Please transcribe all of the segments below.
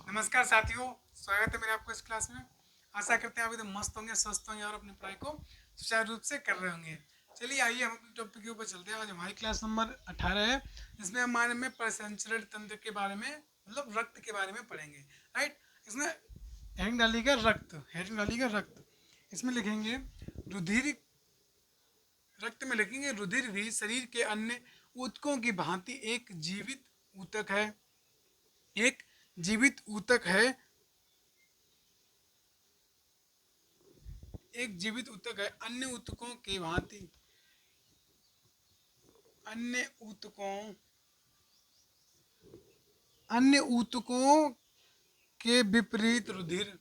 नमस्कार साथियों, स्वागत है मेरे आपको इस क्लास में। आशा करते हैं आप एकदम मस्त होंगे, स्वस्थ होंगे और अपनी पढ़ाई को सुचारू रूप से कर रहे होंगे। चलिए आइए हम अपने टॉपिक के ऊपर चलते हैं। आज हमारी क्लास नंबर 18 है, जिसमें हम बारे में परिसंचरण तंत्र के बारे में, मतलब रक्त के बारे में पढ़ेंगे। राइट, इसमें हेडिंग डालिएगा रक्त, हेडिंग डालिएगा रक्त। इसमें लिखेंगे रुधिर, रक्त में लिखेंगे रुधिर भी शरीर के अन्य ऊतकों की भांति एक जीवित ऊतक है। एक जीवित ऊतक है, एक जीवित ऊतक है। अन्य ऊतकों की भांति, अन्य ऊतकों, अन्य ऊतकों के विपरीत रुधिर,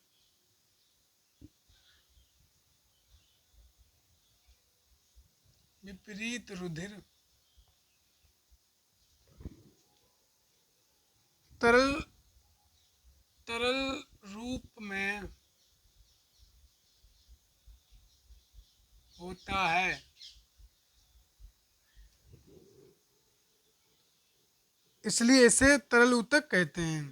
विपरीत रुधिर तरल, तरल रूप में होता है। इसलिए इसे तरल ऊतक कहते हैं।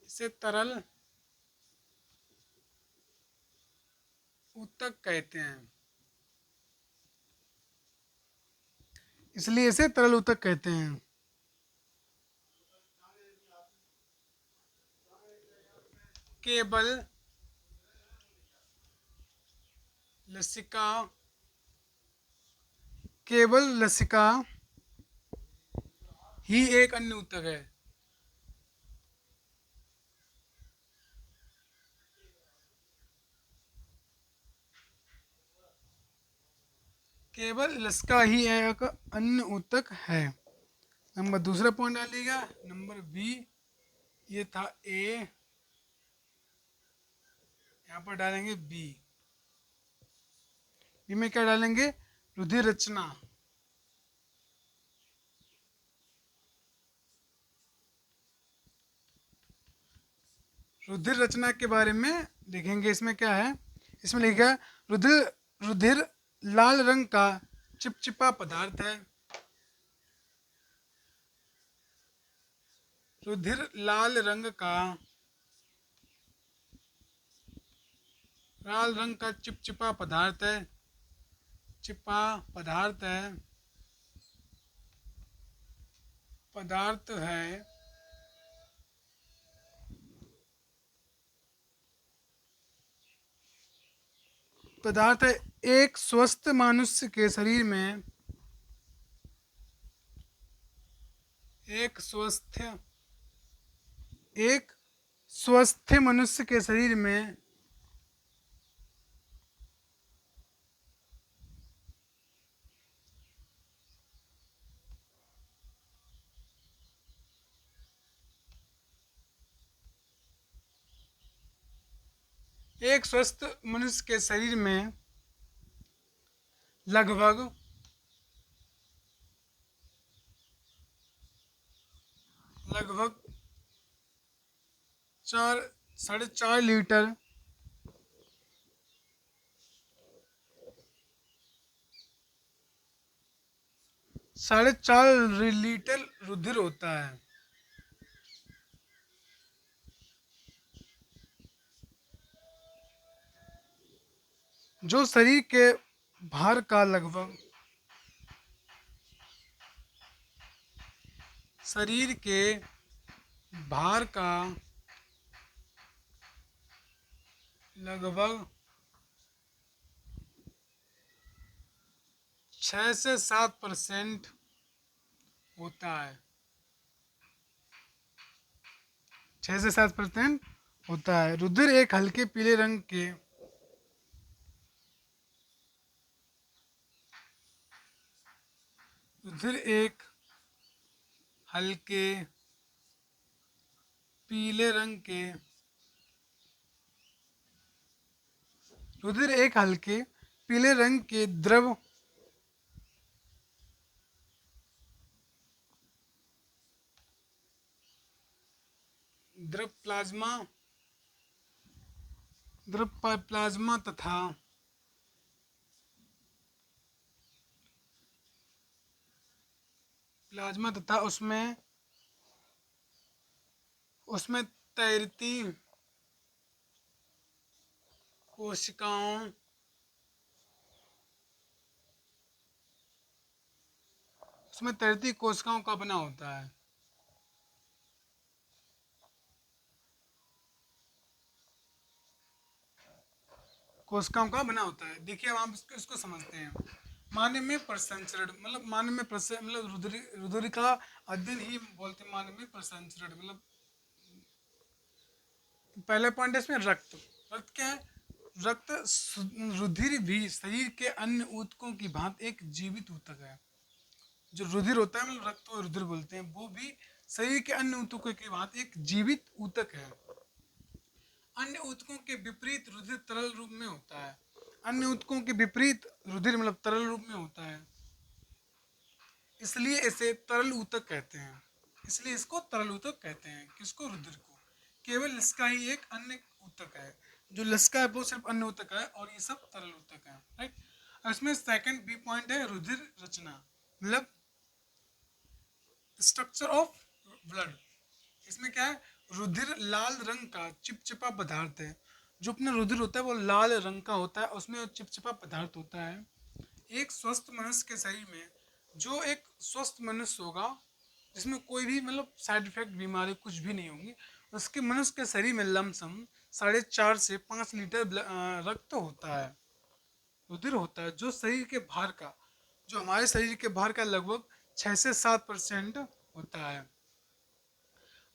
इसे तरल ऊतक कहते हैं। इसलिए इसे तरल ऊतक कहते हैं। केवल लसिका, केवल लसिका ही एक अन्य ऊतक है। केवल लसिका ही एक अन्य ऊतक है। नंबर दूसरा पॉइंट डालिएगा, नंबर बी। ये था ए, यहाँ पर डालेंगे बी। बी में क्या डालेंगे? रुधिर रचना। रुधिर रचना के बारे में लिखेंगे। इसमें क्या है? इसमें लिखा है रुधिर, रुधिर लाल रंग का चिपचिपा पदार्थ है। रुधिर लाल रंग का, लाल रंग का चिपचिपा पदार्थ है, चिपा पदार्थ है, पदार्थ है। पदार्थ है। एक स्वस्थ मनुष्य के शरीर में, एक स्वस्थ, एक स्वस्थ मनुष्य के शरीर में एक स्वस्थ मनुष्य के शरीर में लगभग, लगभग 4, 4.5 लीटर, 4.5 लीटर रुधिर होता है। जो शरीर के भार का लगभग, शरीर के भार का लगभग 6 से 7% होता है। 6 से 7% होता है। रुधिर एक हल्के पीले रंग के, रुधिर एक हल्के पीले रंग के, रुधिर एक हल्के पीले रंग के द्रव, द्रव प्लाज्मा, द्रव प्लाज्मा तथा प्लाज्मा तथा उसमें उसमें तैरती कोशिकाओं उसमें तैरती कोशिकाओं का बना होता है। कोशिकाओं का बना होता है। देखिए अब आप इसको समझते हैं। मानव में प्रसंचरण मतलब मानव में मतलब रुधिर का अध्ययन ही बोलते हैं। मानव में प्रसंचरण मतलब पहले पॉइंट है इसमें रक्त। रक्त क्या है? रक्त रुधिर भी शरीर के अन्य ऊतकों की भांति एक जीवित ऊतक है। जो रुधिर होता है मतलब रक्त को रुधिर बोलते हैं, वो भी शरीर के अन्य ऊतकों की भांति एक जीवित ऊतक है। अन्य ऊतकों के विपरीत रुधिर तरल रूप में होता है। अन्य ऊतकों के विपरीत रुधिर मतलब तरल रूप में होता है, इसलिए इसे तरल ऊतक कहते हैं। इसलिए इसको तरल ऊतक कहते हैं। किसको? रुधिर को। केवल इसका ही एक अन्य ऊतक है। जो लसका है वो सिर्फ अन्य ऊतक है और ये सब तरल ऊतक है। राइट। इसमें सेकंड बी पॉइंट है रुधिर रचना मतलब स्ट्रक्चर ऑफ ब्लड। इसमें क्या है? रुधिर लाल रंग का चिपचिपा पदार्थ है। जो अपना रुधिर होता है वो लाल रंग का होता है, उसमें चिपचिपा पदार्थ होता है। एक स्वस्थ मनुष्य के शरीर में जो एक स्वस्थ मनुष्य होगा जिसमें कोई भी मतलब साइड इफेक्ट बीमारी कुछ भी नहीं होगी, उसके मनुष्य के शरीर में लमसम 4.5 से 5 लीटर रक्त होता है, रुधिर होता है। जो शरीर के भार का जो हमारे शरीर के भार का लगभग 6 से 7% होता है।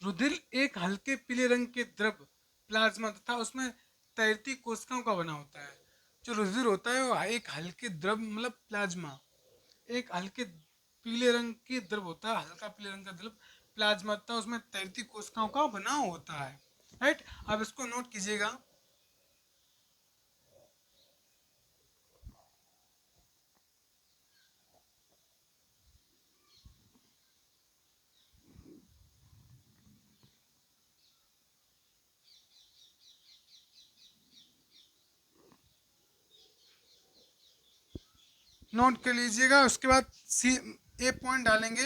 रुधिर एक हल्के पीले रंग के द्रव प्लाज्मा तथा उसमें तैरती कोशिकाओं का बना होता है। जो रुधिर होता है वो एक हल्के द्रव मतलब प्लाज्मा, एक हल्के पीले रंग के द्रव होता है, हल्का पीले रंग का द्रव प्लाज्मा तथा उसमें तैरती कोशिकाओं का बना होता है। राइट। अब इसको नोट कीजिएगा। नोट कर लीजिएगा। उसके बाद सी ए पॉइंट डालेंगे,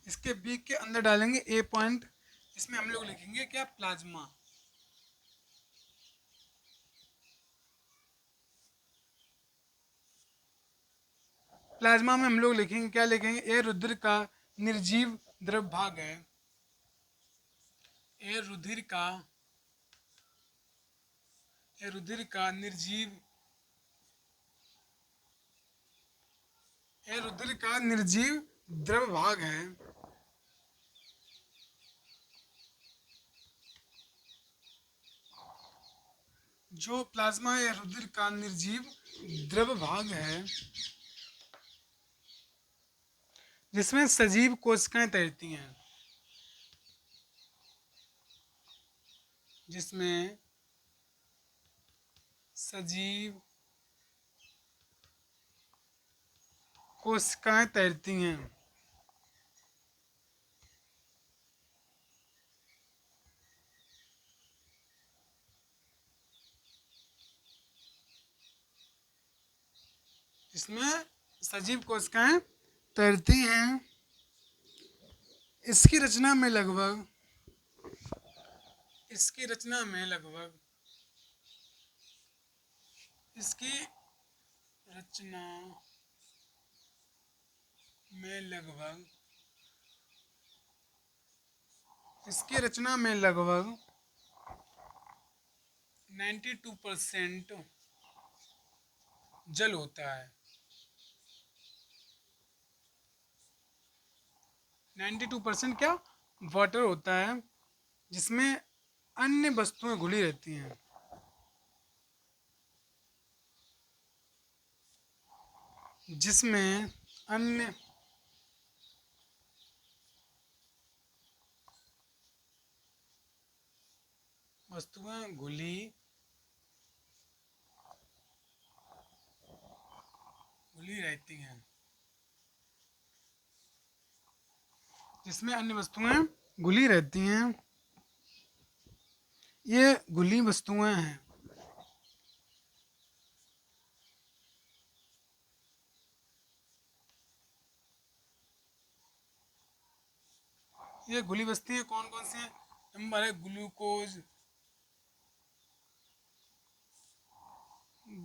इसके बी के अंदर डालेंगे ए पॉइंट। इसमें हम लोग लिखेंगे क्या? प्लाज्मा। प्लाज्मा में हम लोग लिखेंगे क्या? लिखेंगे ए रुधिर का निर्जीव द्रव भाग है। ए रुधिर का निर्जीव रुधिर का निर्जीव द्रव भाग है। जो प्लाज्मा या रुधिर का निर्जीव द्रव भाग है जिसमें सजीव कोशिकाएं तैरती हैं। जिसमें सजीव कोशिकाएं तैरती हैं। इसमें सजीव कोशिकाएं तैरती हैं। इसकी रचना में लगभग इसकी रचना में लगभग इसकी रचना में लगभग इसकी रचना में लगभग 92% जल होता है। 92% क्या? वाटर होता है, जिसमें अन्य वस्तुएं घुली रहती हैं। जिसमें अन्य वस्तुएं घुली रहती हैं। जिसमें अन्य वस्तुएं घुली रहती हैं। ये घुली वस्तुएं हैं। ये घुली वस्तुएं कौन कौन सी हैं? नंबर है glucose,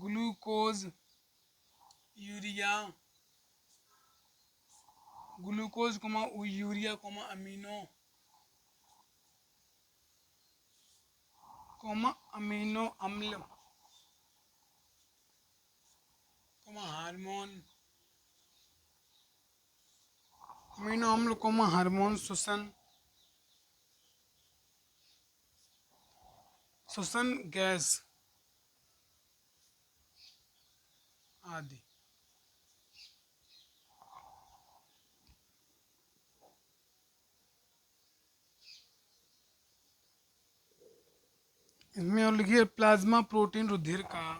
glucose, urea, glucose comma urea comma amino, comma amino अम्ल, कोमा हार्मोन, अमीनो अम्ल कोमा हार्मोन श्वसन, श्वसन गैस आदि। इसमें और लिखिए प्लाज्मा प्रोटीन रुधिर का,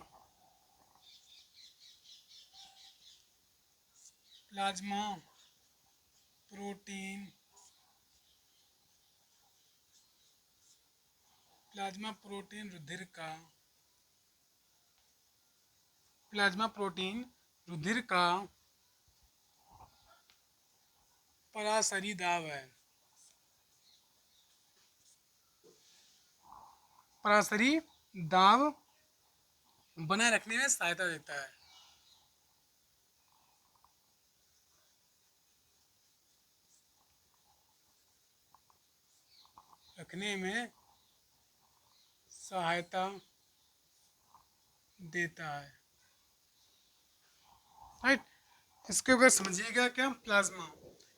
प्लाज्मा प्रोटीन, प्लाज्मा प्रोटीन रुधिर का, प्लाज्मा प्रोटीन रुधिर का पराशरी दाब है, पराशरी दाब बनाए रखने में सहायता देता है। रखने में सहायता देता है, राइट। इसके ऊपर समझिएगा क्या, प्लाज्मा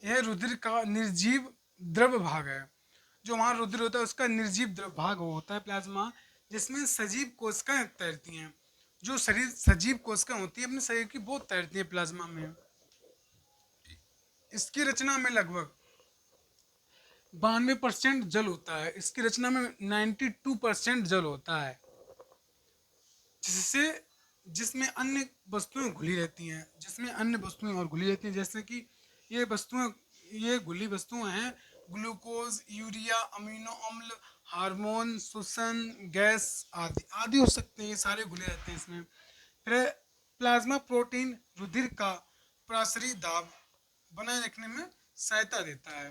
यह रुधिर का निर्जीव द्रव भाग है। जो वहाँ रुधिर होता है उसका निर्जीव द्रव भाग होता है प्लाज्मा, जिसमें सजीव कोशिकाएं तैरती हैं। जो शरीर सजीव कोशिकाएं होती है अपने शरीर की वो तैरती है प्लाज्मा में। इसकी रचना में लगभग 92% जल होता है। इसकी रचना में 92% जल होता है, जिससे जिसमें अन्य वस्तुएं घुली रहती हैं, जिसमें अन्य वस्तुएं और घुली रहती हैं, जैसे कि ये वस्तुएं, ये घुली वस्तुएं हैं ग्लूकोज, यूरिया, अमीनो अम्ल, हार्मोन, श्वसन गैस आदि आदि हो सकते हैं। ये सारे घुले रहते हैं इसमें। फिर प्लाज्मा प्रोटीन रुधिर का पराशरी दाब बनाए रखने में सहायता देता है।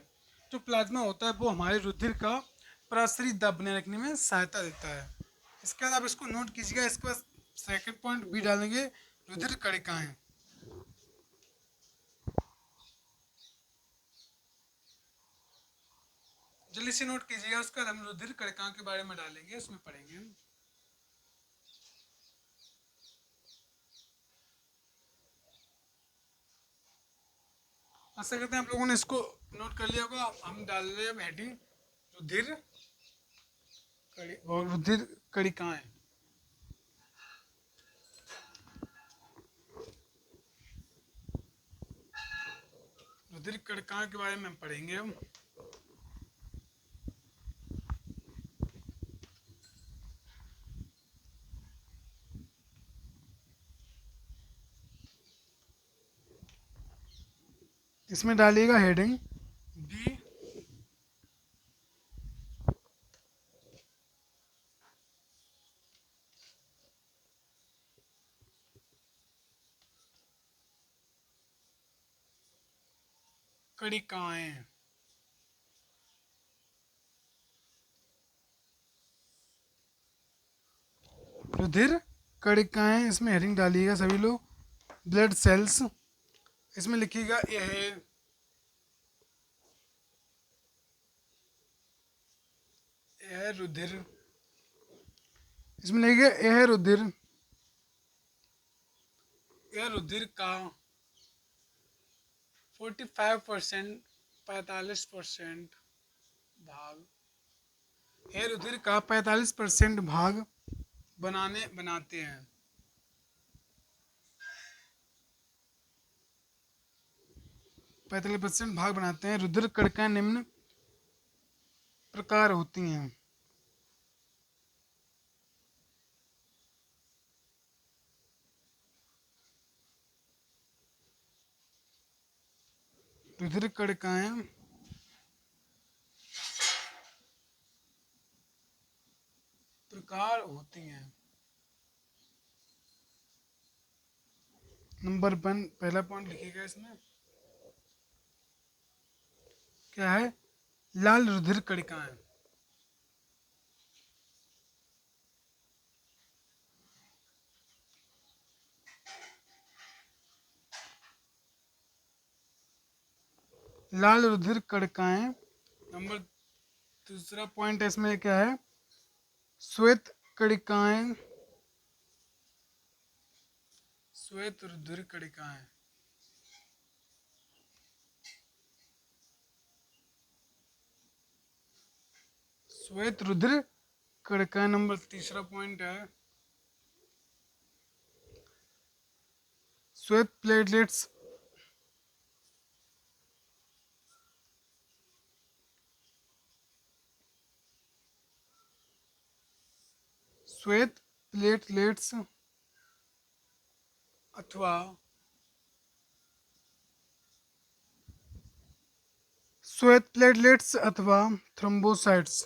जो प्लाज्मा होता है वो हमारे रुधिर का पराशरी दाब बनाए रखने में सहायता देता है। इसके बाद आप इसको नोट कीजिएगा। इसके बाद सेकंड पॉइंट बी डालेंगे, रुधिर कणिकाएं। जल्दी से नोट कीजिएगा। उसके बाद हम रुधिर कणिकाओं के बारे में डालेंगे, उसमें पढ़ेंगे। आशा करते हैं आप लोगों ने इसको नोट कर लिया होगा। हम डाल रहे हैं हेडिंग रुधिर और रुधिर कणिकाएं। रुधिर कणिकाओं के बारे में हम पढ़ेंगे। इसमें डालिएगा हेडिंग बी कणिकाएं। रुधिर कणिकाएं, इसमें हेडिंग डालिएगा सभी लोग। ब्लड सेल्स, इसमें लिखिएगा यह रुधिर, इसमें लिखिएगा यह रुधिर, यह रुधिर का 45% 45% भाग, यह रुधिर का 45% भाग बनाते हैं। 45% भाग बनाते हैं। रुधिर कणिकाएं निम्न प्रकार होती हैं। रुधिर कणिकाएं प्रकार होती हैं। नंबर 1 पहला पॉइंट लिखिएगा। इसमें क्या है, लाल रुधिर कणिकाएं। लाल रुधिर कणिकाएं। नंबर दूसरा पॉइंट इसमें क्या है? श्वेत कणिकाएं, श्वेत रुधिर कणिकाएं। श्वेत रुधिर कणिकाएं नंबर तीसरा पॉइंट है। श्वेत प्लेटलेट्स, श्वेत प्लेटलेट्स अथवा श्वेत प्लेटलेट्स अथवा थ्रोम्बोसाइट्स।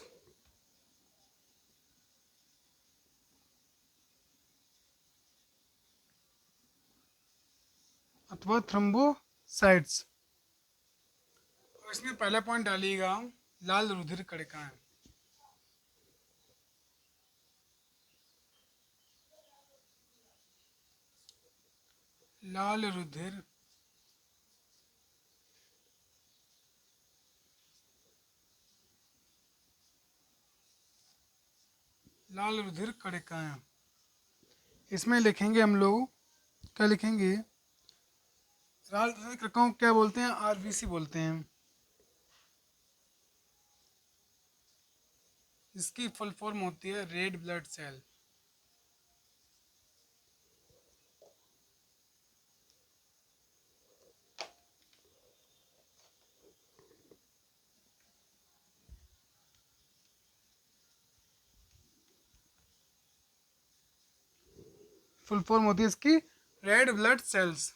अथवा थ्रोम्बोसाइट्स। इसमें पहला पॉइंट डालिएगा लाल रुधिर कणिकाएं। लाल रुधिर लाल रुधिर कणिकाएं। इसमें लिखेंगे हम लोग, क्या लिखेंगे? लाल रुधिर कणिकाओं क्या बोलते हैं? आरबीसी बोलते हैं। इसकी फुल फॉर्म होती है red blood cell. Full form होती है इसकी रेड ब्लड सेल्स।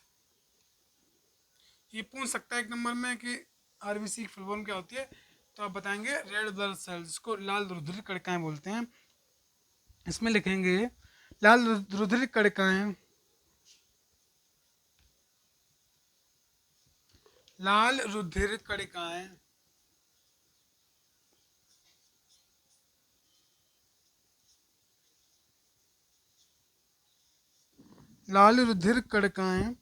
ये पूछ सकता है एक नंबर में कि आरबीसी की फुल फॉर्म क्या होती है, तो आप बताएंगे रेड ब्लड सेल्स, जिसको लाल रुधिर कणिकाएं बोलते हैं। इसमें लिखेंगे लाल रुधिर कणिकाएं, लाल रुधिर कणिकाएं लाल रुधिर कणिकाएं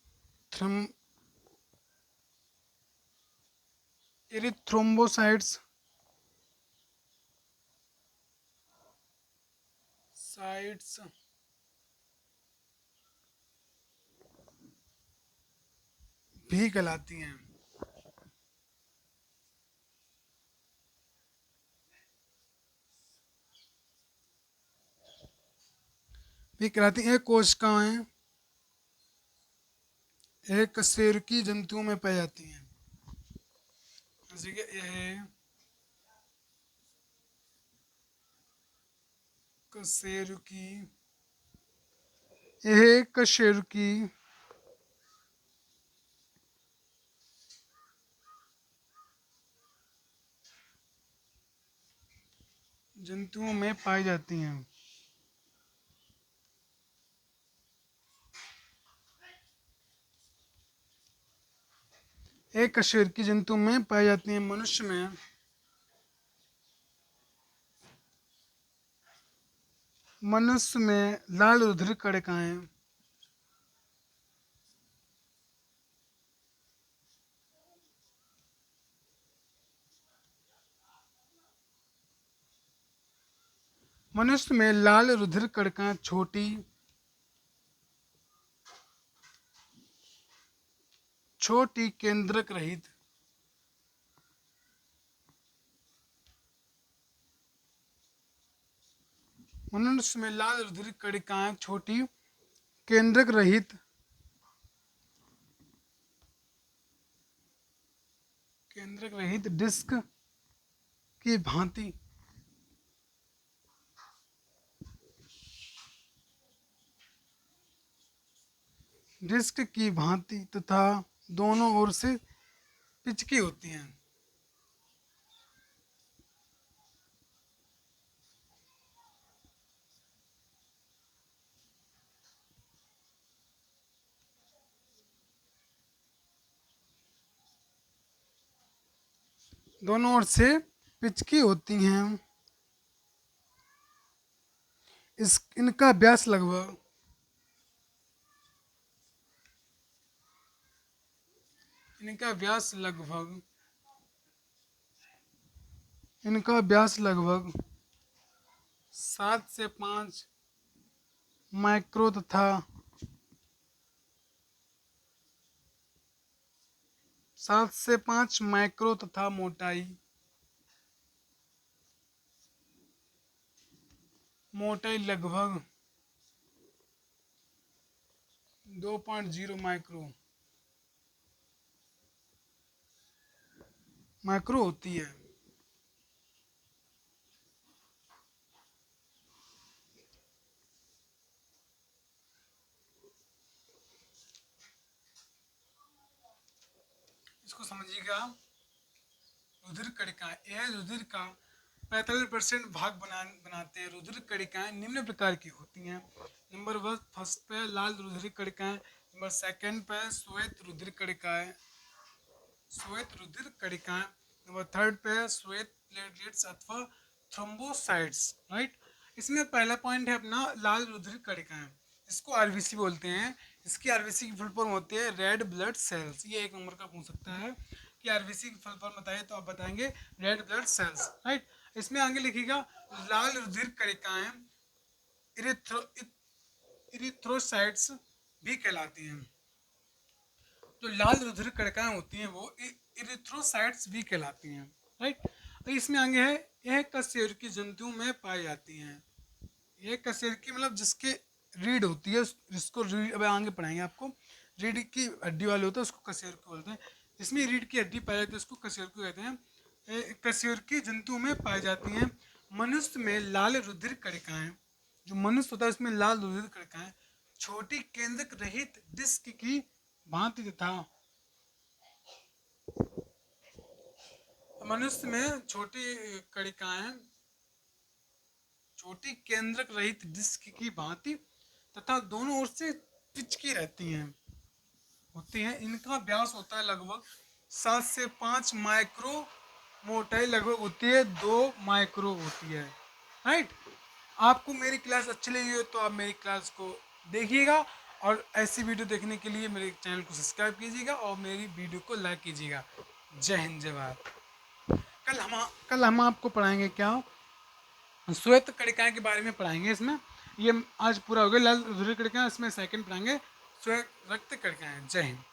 एरिथ्रोम्बोसाइट्स साइट्स भी कहलाती हैं। भी कहलाती हैं। कोशिकाएं एक कशेरुकी जंतुओं में पाई जाती हैं। जैसे कि यह कशेरुकी, यह कशेरुकी जंतुओं में पाई जाती हैं। एक कशेरुकी जंतु में पाई जाती हैं। मनुष्य में लाल रुधिर कणिकाएं मनुष्य में लाल रुधिर कणिकाएं छोटी केंद्रक रहित मनुष्य में लाल रुधिर कणिकाएं छोटी केंद्रक रहित डिस्क की भांति तथा दोनों ओर से पिचकी होती हैं। दोनों ओर से पिचकी होती हैं। इनका व्यास लगभग इनका व्यास लगभग इनका व्यास लगभग 7 से 5 माइक्रो तथा 7 से 5 माइक्रो तथा मोटाई लगभग 2.0 माइक्रो होती है। इसको समझिएगा। रुधिर कणिकाएं, यह रुधिर का 45% भाग बनाते हैं। रुधिर कणिकाएं निम्न प्रकार की होती हैं। नंबर 1 फर्स्ट पे लाल रुधिर कणिकाएं, नंबर सेकंड पे श्वेत रुधिर कणिकाएं, नंबर थर्ड पे श्वेत प्लेटलेट्स अथवा थ्रोम्बोसाइट्स, राइट। इसमें पहला पॉइंट है अपना लाल रुधिर कणिकाएं, इसको आरबीसी बोलते हैं। इसकी आरबीसी की फुल फॉर्म होती है रेड ब्लड सेल्स। ये एक नंबर का पूछ सकता है कि आरबीसी की फुल फॉर्म बताइए, तो आप बताएंगे रेड ब्लड सेल्स, राइट। इसमें आगे लिखिएगा लाल रुधिर कणिकाएं इरिथ्रोसाइट्स भी कहलाती हैं। जो लाल रुधिर कणिकाएं होती हैं वो इरिथ्रोसाइट्स भी कहलाती हैं, राइट। तो इसमें आगे है यह कशेरुकी जंतुओं में पाई जाती हैं। यह कशेरुकी मतलब जिसके रीढ़ होती है, जिसको रीढ़ अब आगे पढ़ाएंगे आपको, रीढ़ की हड्डी वाले होते हैं उसको कशेरुकी बोलते हैं। जिसमें रीढ़ की हड्डी पाई जाती है उसको कशेरुकी कहते हैं। कशेरुकी जंतुओं में पाई जाती हैं। मनुष्य में लाल रुधिर कणिकाएं, जो मनुष्य होता है उसमें लाल रुधिर कणिकाएं छोटी केंद्रक रहित डिस्क की भांति तथा मनुष्य में छोटी केंद्रक रहित डिस्क की भांति तथा दोनों ओर से पिचकी रहती हैं होती हैं। इनका व्यास होता है लगभग 7 से 5 माइक्रो, मोटाई लगभग होती है 2 माइक्रो होती है, राइट। आपको मेरी क्लास अच्छी लगी हो तो आप मेरी क्लास को देखिएगा, और ऐसी वीडियो देखने के लिए मेरे चैनल को सब्सक्राइब कीजिएगा और मेरी वीडियो को लाइक कीजिएगा। जय हिंद, जय भारत। कल हम आपको पढ़ाएंगे क्या, श्वेत कणिकाएं के बारे में पढ़ाएंगे। इसमें ये आज पूरा हो गया लाल रुधिर कणिकाएं, इसमें सेकंड पढ़ाएंगे श्वेत रक्त कणिकाएं। जय हिंद।